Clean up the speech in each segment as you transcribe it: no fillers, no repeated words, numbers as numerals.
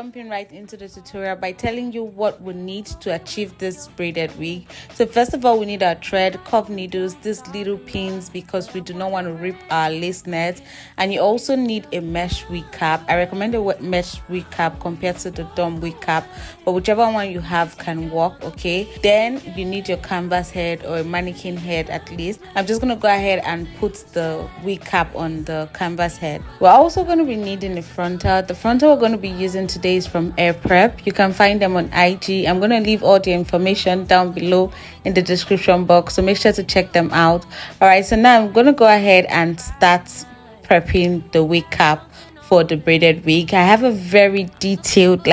jumping right into the tutorial by telling you what we need to achieve this braided wig. So first of all, we need our thread, curve needles, these little pins because we do not want to rip our lace net, and you also need a mesh wig cap. I recommend a mesh wig cap compared to the dumb wig cap, but whichever one you have can work. Okay, then you need your canvas head or a mannequin head at least. I'm just going to go ahead and put the wig cap on the canvas head. We're also going to be needing a frontal. The frontal we're going to be using today is from Air Prep. You can find them on IG. I'm going to leave all the information down below in the description box, so make sure to check them out. All right, so now I'm going to go ahead and start prepping the wig cap for the braided wig. I have a very detailed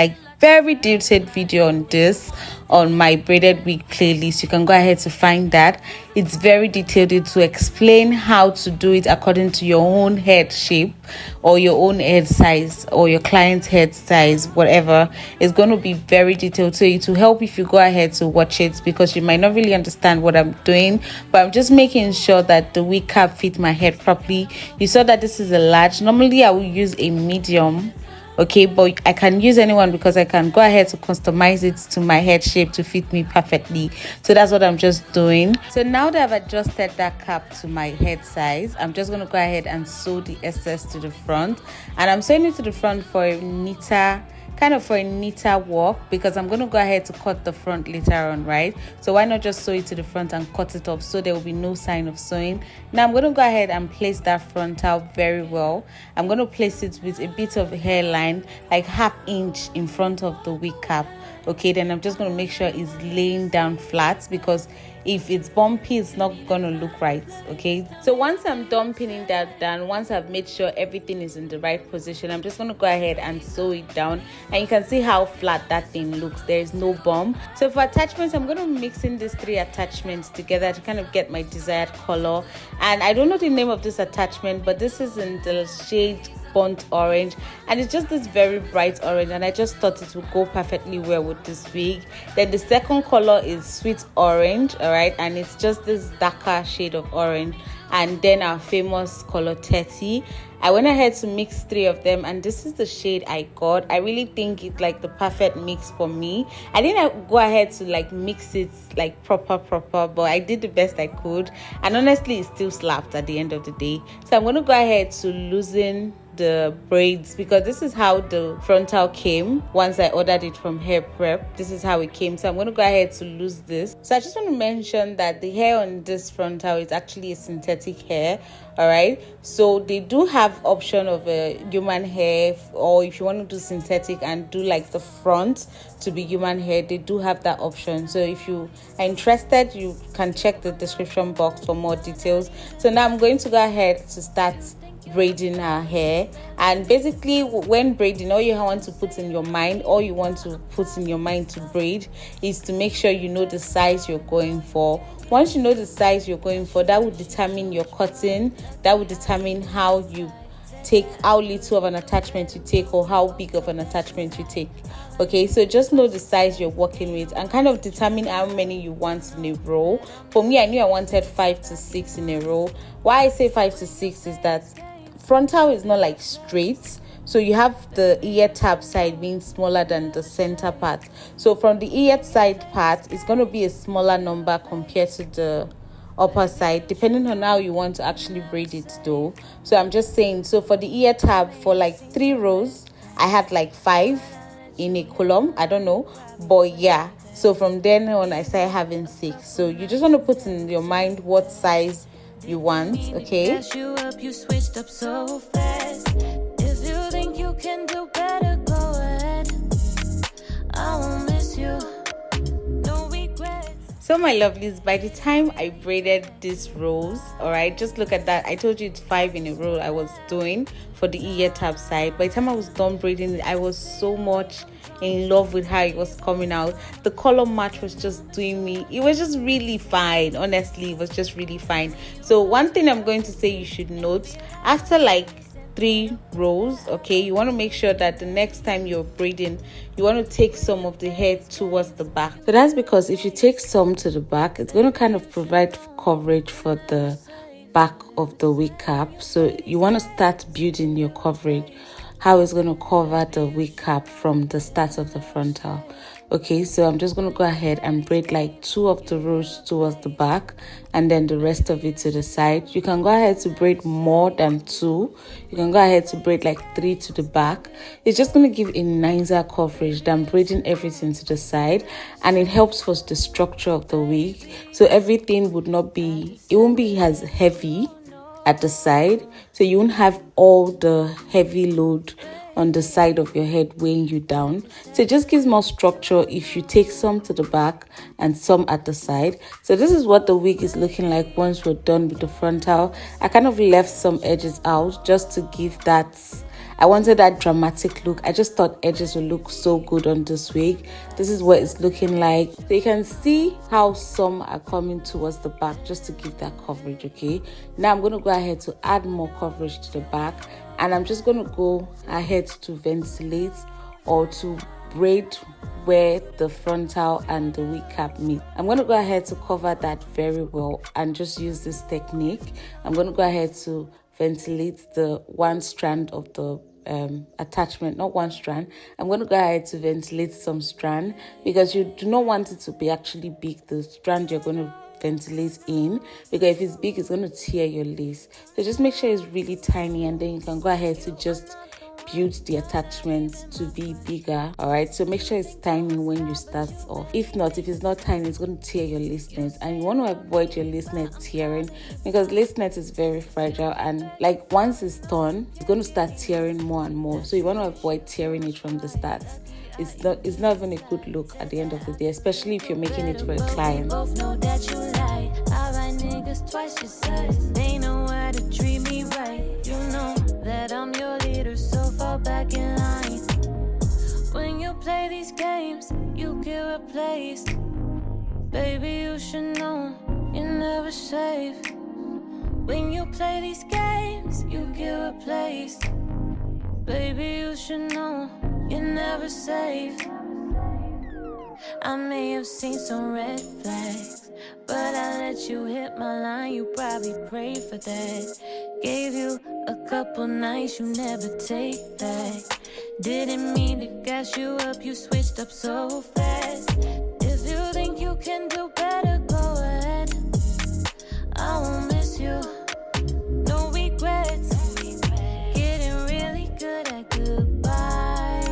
video on this on my braided wig playlist. You can go ahead to find that. It's very detailed to explain how to do it according to your own head shape or your own head size or your client's head size, whatever. It's going to be very detailed, so it will help if you go ahead to watch it, because you might not really understand what I'm doing, but I'm just making sure that the wig cap fit my head properly. You saw that this is a large. Normally I will use a medium, okay, but I can use anyone because I can go ahead to customize it to my head shape to fit me perfectly. So that's what I'm just doing. So now that I've adjusted that cap to my head size, I'm just going to go ahead and sew the excess to the front, and I'm sewing it to the front for a neater walk, because I'm going to go ahead to cut the front later on, right? So why not just sew it to the front and cut it off so there will be no sign of sewing. Now I'm going to go ahead and place that frontal very well. I'm going to place it with a bit of hairline, like ½ inch in front of the wig cap. Okay, then I'm just going to make sure it's laying down flat, because if it's bumpy, it's not going to look right. Okay, so once I'm done pinning that down, once I've made sure everything is in the right position, I'm just going to go ahead and sew it down, and you can see how flat that thing looks. There is no bump. So for attachments, I'm going to mix in these 3 attachments together to kind of get my desired color. And I don't know the name of this attachment, but this is in the shade burnt orange, and it's just this very bright orange, and I just thought it would go perfectly well with this wig. Then the second color is sweet orange, all right, and it's just this darker shade of orange. And then our famous color 30. I went ahead to mix 3 of them, and this is the shade I got. I really think it's like the perfect mix for me. I didn't go ahead to like mix it like proper, but I did the best I could, and honestly it still slapped at the end of the day. So I'm going to go ahead to loosen the braids, because this is how the frontal came once I ordered it from Hair Prep. This is how it came. So I'm going to go ahead to lose this. So I just want to mention that the hair on this frontal is actually a synthetic hair. All right, so they do have option of a human hair, or if you want to do synthetic and do like the front to be human hair, they do have that option. So if you are interested, you can check the description box for more details. So now I'm going to go ahead to start braiding her hair. And basically when braiding, all you want to put in your mind, to braid, is to make sure you know the size you're going for. Once you know the size you're going for, that will determine your cutting, that will determine how little of an attachment you take or how big of an attachment you take. Okay, so just know the size you're working with and kind of determine how many you want in a row. For me, I knew I wanted 5 to 6 in a row. Why I say 5 to 6 is that frontal is not like straight, so you have the ear tab side being smaller than the center part. So from the ear side part, it's going to be a smaller number compared to the upper side, depending on how you want to actually braid it though. So I'm just saying, so for the ear tab, for like 3 rows, I had like 5 in a column. I don't know, but yeah. So from then on, I started having 6. So you just want to put in your mind what size you want. Okay, you switched up so fast. If you think you can do better, go ahead. I won't miss you. No regrets. So my lovelies, by the time I braided these rows, all right, just look at that. I told you it's 5 in a row I was doing for the ear tab side. By the time I was done braiding it, I was so much in love with how it was coming out. The color match was just doing me. It was just really fine. Honestly, it was just really fine. So one thing I'm going to say you should note, after like 3 rows, okay, you want to make sure that the next time you're braiding, you want to take some of the hair towards the back. So that's because if you take some to the back, it's going to kind of provide coverage for the back of the wig cap. So you want to start building your coverage. how it's going to cover the wig cap from the start of the frontal. Okay, so I'm just going to go ahead and braid like 2 of the rows towards the back and then the rest of it to the side. You can go ahead to braid more than 2. You can go ahead to braid like 3 to the back. It's just going to give a nicer coverage than braiding everything to the side, and it helps for the structure of the wig. So everything would not be, it won't be as heavy at the side, so you won't have all the heavy load on the side of your head weighing you down. So it just gives more structure if you take some to the back and some at the side. So this is what the wig is looking like once we're done with the frontal. I kind of left some edges out just to give that, I wanted that dramatic look. I just thought edges would look so good on this wig. This is what it's looking like. So you can see how some are coming towards the back just to give that coverage. Okay, now I'm going to go ahead to add more coverage to the back, and I'm just going to go ahead to ventilate or to braid where the frontal and the wig cap meet. I'm going to go ahead to cover that very well and just use this technique. I'm going to go ahead to ventilate the one strand of the attachment, not one strand. I'm going to go ahead to ventilate some strand because you do not want it to be actually big, the strand you're going to ventilate in, because if it's big, it's going to tear your lace. So just make sure it's really tiny, and then you can go ahead to just build the attachment to be bigger. All right, so make sure it's tiny when you start off. If not, if it's not tiny, it's going to tear your lace net, and you want to avoid your lace net tearing because lace net is very fragile, and like once it's torn, it's going to start tearing more and more. So you want to avoid tearing it from the start. It's not even a good look at the end of the day, especially if you're making it for a client. Both know that you lie. I write niggas twice your size. They know how to treat me right. You know that I'm your leader, so fall back in line. When you play these games, you get replaced. Baby, you should know you're never safe. When you play these games, you get replaced. Baby, you should know you're never safe. I may have seen some red flags, but I let you hit my line. You probably prayed for that. Gave you a couple nights you never take back. Didn't mean to gas you up, you switched up so fast. If you think you can do better, go ahead. I won't miss you, no regrets. Getting really good at goodbye.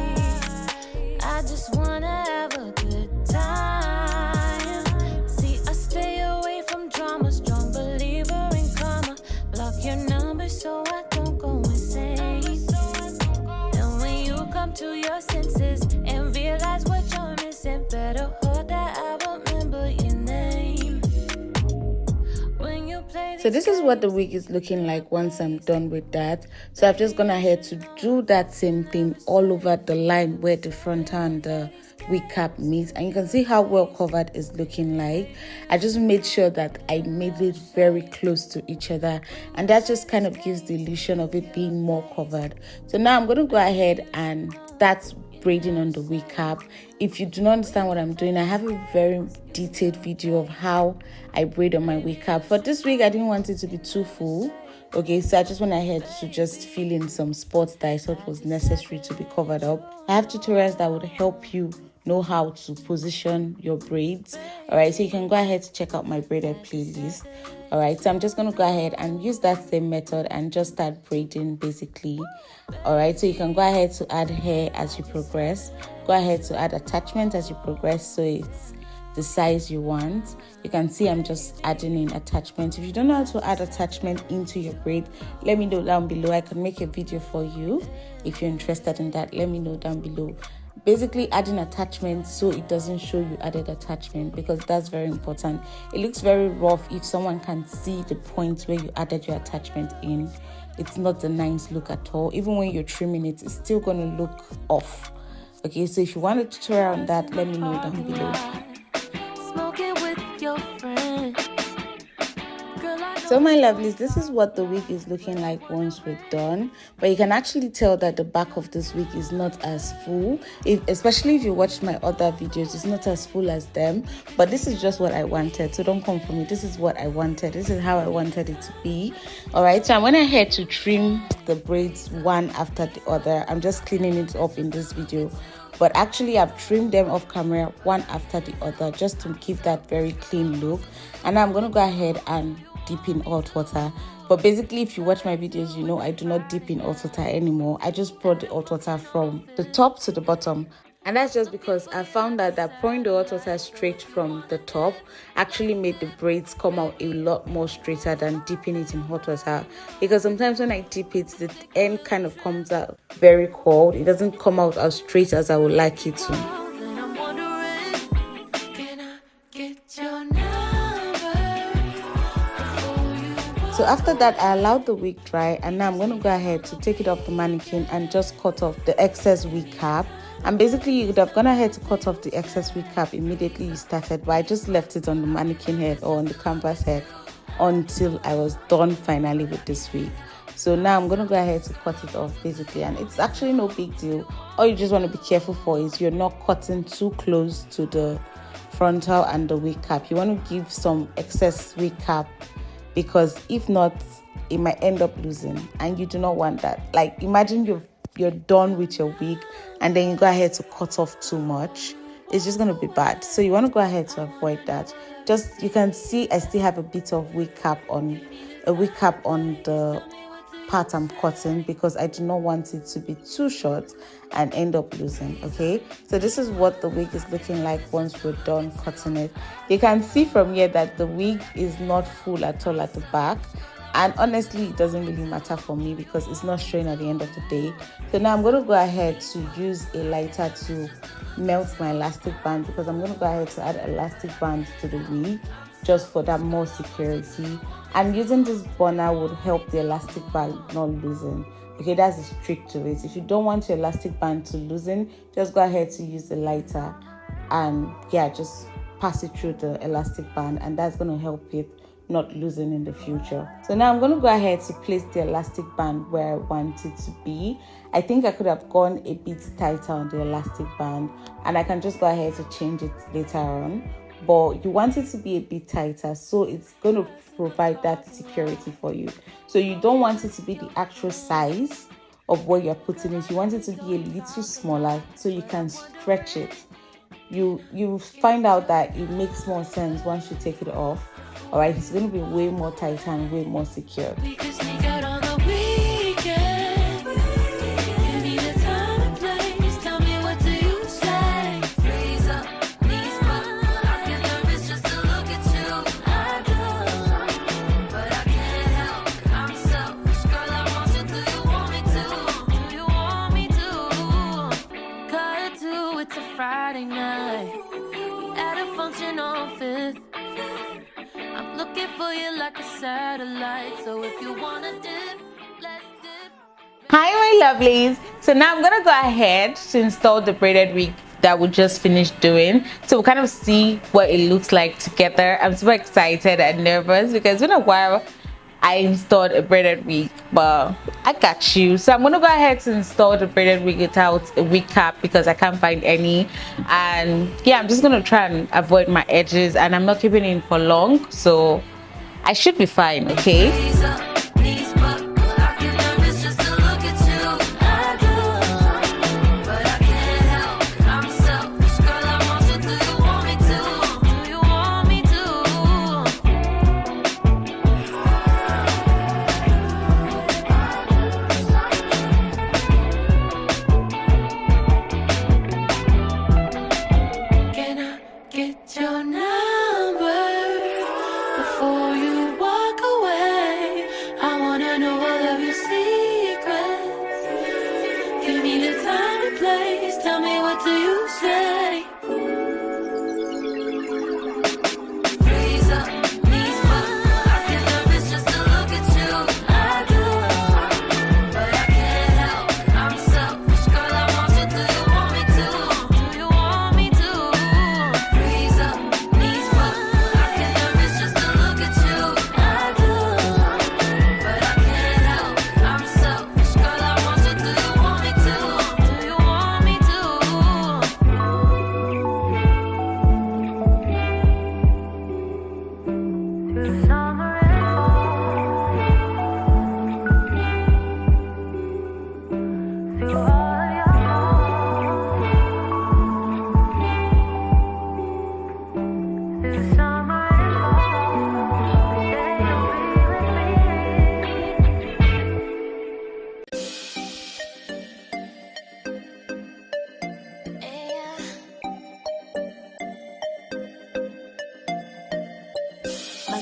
I just wanna have a good time. See, I stay away from drama, strong believer in karma. Block your number so I don't go insane. And when you come to your senses and realize what you're missing, better hold that I remember your name. When you play So this is what the wig is looking like once I'm done with that. So I've just gone ahead to do that same thing all over the line where the frontal and the wig cap meet, and you can see how well covered it's looking like. I just made sure that I made it very close to each other, and that just kind of gives the illusion of it being more covered. So now I'm going to go ahead and start braiding on the wig cap. If you do not understand what I'm doing, I have a very detailed video of how I braid on my wig cap. For this wig, I didn't want it to be too full. Okay, so I just went ahead to just fill in some spots that I thought was necessary to be covered up. I have tutorials that would help you know how to position your braids. All right, so you can go ahead to check out my braided playlist. All right, so I'm just going to go ahead and use that same method and just start braiding basically. All right, so you can go ahead to add hair as you progress. Go ahead to add attachment as you progress so it's the size you want. You can see I'm just adding in attachment. If you don't know how to add attachment into your braid, let me know down below. I can make a video for you. If you're interested in that, let me know down below. Basically adding attachment so it doesn't show you added attachment, because that's very important. It looks very rough if someone can see the point where you added your attachment in. It's not a nice look at all. Even when you're trimming it, it's still going to look off. Okay, so if you want a tutorial on that, let me know down below. smoking with your friend. So my lovelies, this is what the wig is looking like once we're done, but you can actually tell that the back of this wig is not as full, especially if you watched my other videos. It's not as full as them, but this is just what I wanted, so don't come for me. This is what I wanted. This is how I wanted it to be. All right, so I went ahead to trim the braids one after the other. I'm just cleaning it up in this video, but actually I've trimmed them off camera one after the other just to give that very clean look. And I'm going to go ahead and dip in hot water. But basically, if you watch my videos, you know I do not dip in hot water anymore. I just pour the hot water from the top to the bottom. And that's just because I found out that pouring the hot water straight from the top actually made the braids come out a lot more straighter than dipping it in hot water. Because sometimes when I dip it, the end kind of comes out very cold. It doesn't come out as straight as I would like it to. So after that, I allowed the wig dry, and now I'm going to go ahead to take it off the mannequin and just cut off the excess wig cap. And basically, you could have gone ahead to cut off the excess wig cap immediately you started, but I just left it on the mannequin head or on the canvas head until I was done finally with this wig. So now I'm going to go ahead to cut it off basically, and it's actually no big deal. All you just want to be careful for is you're not cutting too close to the frontal and the wig cap. You want to give some excess wig cap, because if not, it might end up losing, and you do not want that. Like, imagine you're done with your wig and then you go ahead to cut off too much. It's just going to be bad. So you want to go ahead to avoid that. Just, you can see I still have a bit of wig cap on the part I'm cutting, because I do not want it to be too short and end up losing. Okay, so this is what the wig is looking like once we're done cutting it. You can see from here that the wig is not full at all at the back, and honestly it doesn't really matter for me because it's not showing at the end of the day. So now I'm going to go ahead to use a lighter to melt my elastic band, because I'm going to go ahead to add elastic band to the wig just for that more security. And using this burner would help the elastic band not loosen. Okay, that's the trick to it. If you don't want your elastic band to loosen, just go ahead to use the lighter and just pass it through the elastic band, and that's going to help it not loosen in the future. So now I'm going to go ahead to place the elastic band where I want it to be. I think I could have gone a bit tighter on the elastic band, and I can just go ahead to change it later on. But you want it to be a bit tighter, so it's going to provide that security for you. So you don't want it to be the actual size of where you're putting it. You want it to be a little smaller so you can stretch it. You find out that it makes more sense once you take it off. All right, it's going to be way more tighter and way more secure. Friday night at a function on 5th. I'm looking for you like a satellite. So if you wanna dip, let's dip. Hi my lovelies. So now I'm gonna go ahead to install the braided wig that we just finished doing, so we'll kind of see what it looks like together. I'm super excited and nervous because it's been a while I installed a braided wig, but I got you. So I'm gonna go ahead to install the braided wig without a wig cap because I can't find any. And I'm just gonna try and avoid my edges, and I'm not keeping it in for long, so I should be fine. Okay. Tell me, what do you say? Freeze up, knees up. I can love this just to look at you. I do, but I can't help. I'm selfish, girl. I want you. Do you want me to? Do you want me to? Freeze up,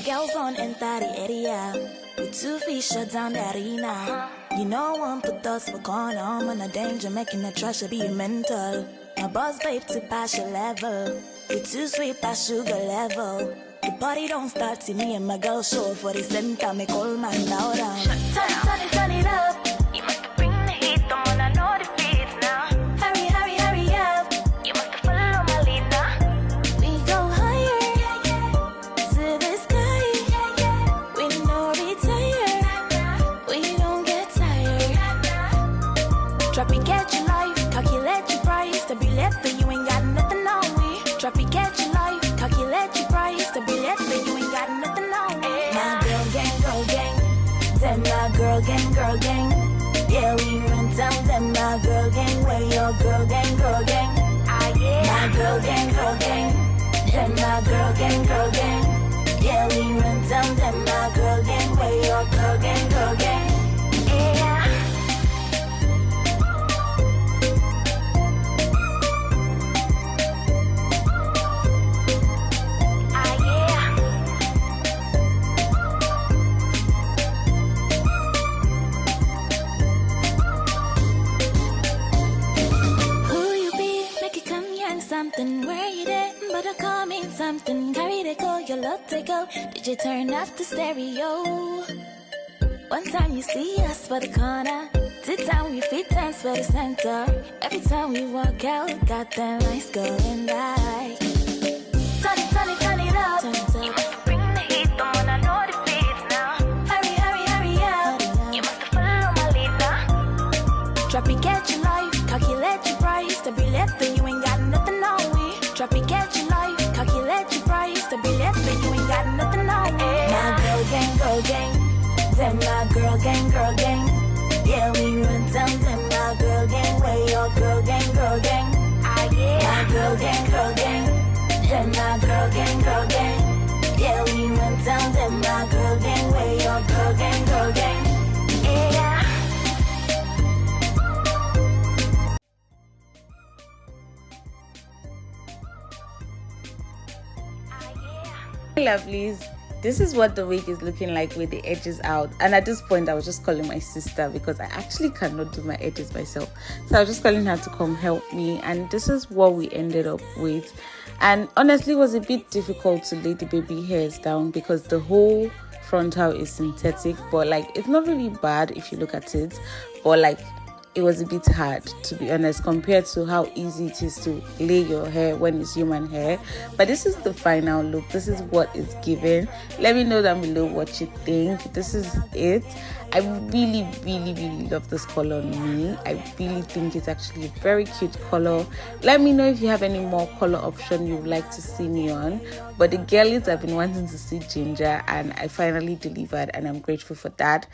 My girls on enter the area. With 2 feet shut down the arena. You know one put us for corner. I'm on a danger, making the trash be mental. My boss babe to pass your level. You're too sweet past sugar level. The party don't start till me and my girl show for the center. Make all man down. Turn it up. You must bring the heat. Don't wanna know the beats now. Hurry up. You must follow my lead now. We go higher to the sky. We no retire. We don't get tired. Drop it, get your life. Calculate your price. To be left that you ain't got nothing on me. Drop it, get your life. Calculate your price. To be left that you ain't got nothing on me. My girl gang. Them my girl gang. Yeah, we run down them my girl gang. Where your girl gang. Ah, yeah. My girl gang. Them my girl gang. Yeah, we run down them my girl gang. Where your girl gang. Yeah. Something where you there, but I call me something. Carry the go, your love take go. Did you turn off the stereo? One time you see us for the corner, 2 times we fit dance for the center. Every time we walk out, got that lights going right. Turn it up. Turn it up. You must bring the heat, don't wanna know the beats now. Hurry up. You must follow my lead now. Drop it, get your life, calculate your price. To be left then you ain't got nothing on me. Drop it, get your life, calculate your price. To be left then you ain't got nothing on me. My girl gang. Them my girl gang. Yeah, we run down them my girl gang. Where your girl gang. Ah, yeah. My girl gang. Them my girl gang. Yeah, we run down them my girl gang. Where your girl gang. Yeah. Lovelies, this is what the wig is looking like with the edges out, and at this point I was just calling my sister because I actually cannot do my edges myself, so I was just calling her to come help me, and this is what we ended up with. And honestly, it was a bit difficult to lay the baby hairs down because the whole frontal is synthetic, but like it's not really bad if you look at it, but like it was a bit hard, to be honest, compared to how easy it is to lay your hair when it's human hair. But this is the final look. This is what it's given. Let me know down below what you think. This is it. I really love this color on me. I really think it's actually a very cute color. Let me know if you have any more color option you would like to see me on. But the girlies have been wanting to see ginger, and I finally delivered, and I'm grateful for that.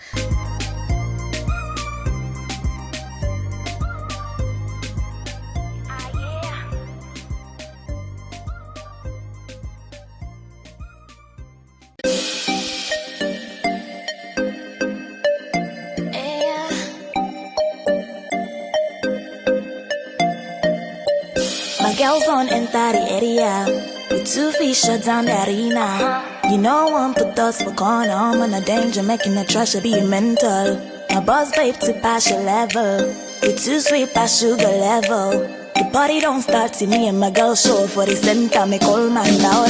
My girls on enter the area. With 2 feet shut down the arena. You know one put us for corner. I'm on a danger, making the trash be mental. My boss babe to pass your level. You're too sweet past sugar level. The party don't start till me and my girl show for the center. Make all man down.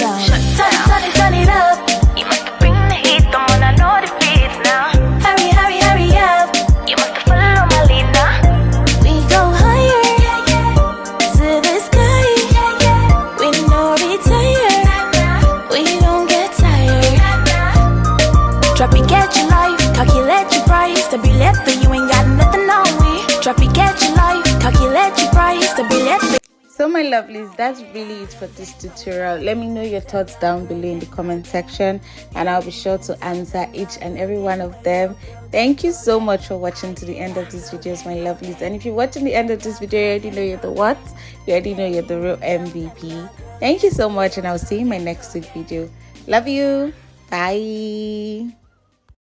Turn it up. You must bring the heat. Don't wanna know the beats now. Hurry up. You must follow my lead now. We go higher to the sky. We no retire. We don't get tired. Drop it, get your life, calculate your price. To be left that you ain't got nothing on me. Drop it, get your life, calculate your price. To be left. So my lovelies, that's really it for this tutorial. Let me know your thoughts down below in the comment section, and I'll be sure to answer each and every one of them. Thank you so much for watching to the end of this video, my lovelies. And if you're watching the end of this video, you already know you're the what? You already know you're the real MVP. Thank you so much, and I'll see you in my next week video. Love you. Bye.